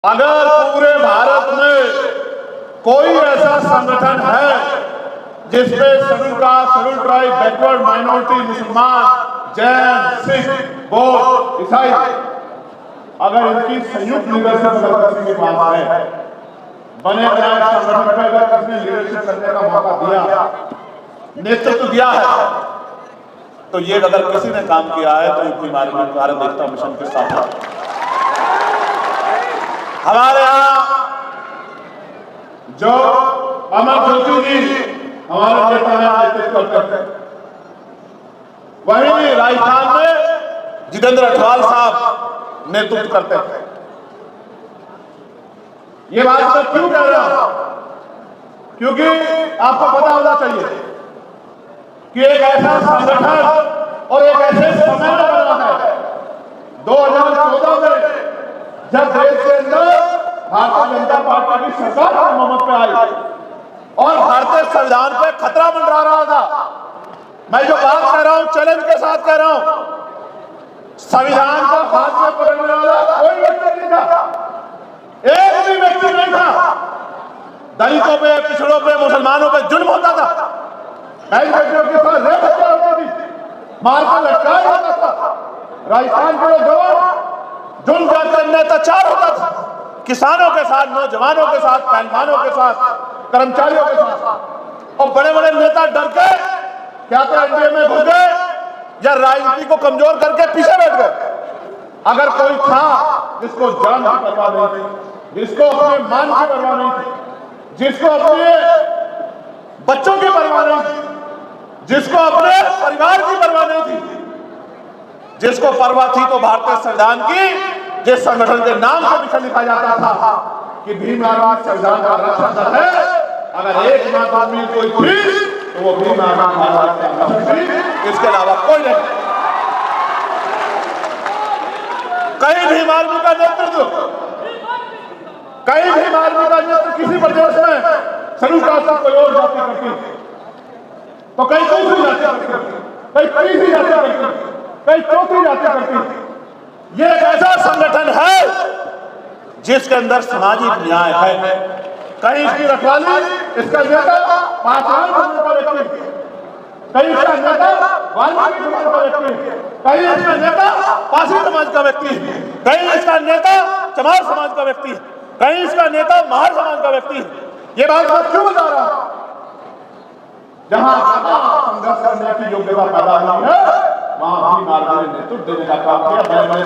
अगर पूरे भारत में कोई ऐसा संगठन है जिसपे schedule caste, schedule tribe, backward minority, मुसलमान, जैन, सिख, बौद्ध, ईसाई, अगर इनकी संयुक्त लीडरशिप अगर किसी के पास है, बने बनाए संगठन में अगर किसने लीडरशिप करने का मौका दिया, नेतृत्व दिया है, तो ये अगर किसी ने काम किया है तो यूपी मार्केट भारत एकता मिशन के साथ हमारे यहाँ जो अमर ज्योति जी हमारे नेता नेतृत्व करते हैं, वही राजस्थान में जितेंद्र अठवाल साहब नेतृत्व करते थे। ये बात मैं क्यों कह रहा हूं? क्योंकि आपको पता होना चाहिए कि एक ऐसा संगठन और एक ऐसे समय में बना है 2014 में, जब देश के अंदर भारतीय जनता पार्टी की सरकार हुकूमत पे आई और भारतीय संविधान पे खतरा मंडरा रहा था। मैं जो बात कह रहा हूं चैलेंज के साथ कह रहा हूं, संविधान को हाथ में पकड़ने वाला कोई व्यक्ति नहीं था, एक भी व्यक्ति नहीं था। दलितों पे, पिछड़ों पे, मुसलमानों पे जुल्म होता था, व्यक्तियों के साथ रेप हत्या होती थी, मारकर लटकाया जाता था, राजस्थान के लोग जुल्म करके अत्याचार होता था, किसानों के साथ, नौजवानों के साथ, पहलवानों के साथ, कर्मचारियों के साथ। और बड़े बड़े नेता डर के क्या तो एनडीए में घुस गए या राजनीति को कमजोर करके पीछे बैठ गए। अगर कोई था जिसको जान की परवाह नहीं थी, जिसको अपने मान की परवाह नहीं थी, जिसको अपने बच्चों की परवाह नहीं थी, जिसको अपने परिवार की परवाह नहीं थी, जिसको परवाह थी तो भारतीय संविधान की, जिस संगठन के नाम से पीछे लिखा जाता था कि भीम आर्मी संविधान का रक्षक दल है, अगर एक मात्र आदमी कोई थी तो वो भीम आर्मी, इसके अलावा कोई नहीं। कहीं भीम आर्मी का नेतृत्व, कहीं भीम आर्मी का नेतृत्व किसी प्रदेश में शेड्यूल कास्ट कोई और जाति करती, तो कहीं दूसरी जाति करती, कहीं तीसरी जाति करती, कहीं चौथी जाति करती। ये एक ऐसा संगठन है जिसके अंदर सामाजिक न्याय है। कहीं इसकी रखवाली, इसका नेता पासवान समाज का व्यक्ति, कहीं इसका नेता वाल्मीकि समाज का व्यक्ति, कहीं इसका नेता पासी समाज का व्यक्ति, कहीं इसका नेता चमार समाज का व्यक्ति, कहीं इसका नेता महार समाज का व्यक्ति। ये बात मैं क्यों बता रहा हूं? जहां संघर्ष करने की योग्यता पैदा हुई है, वहां भी मार्ग नेतृत्व देने का काम किया। मैं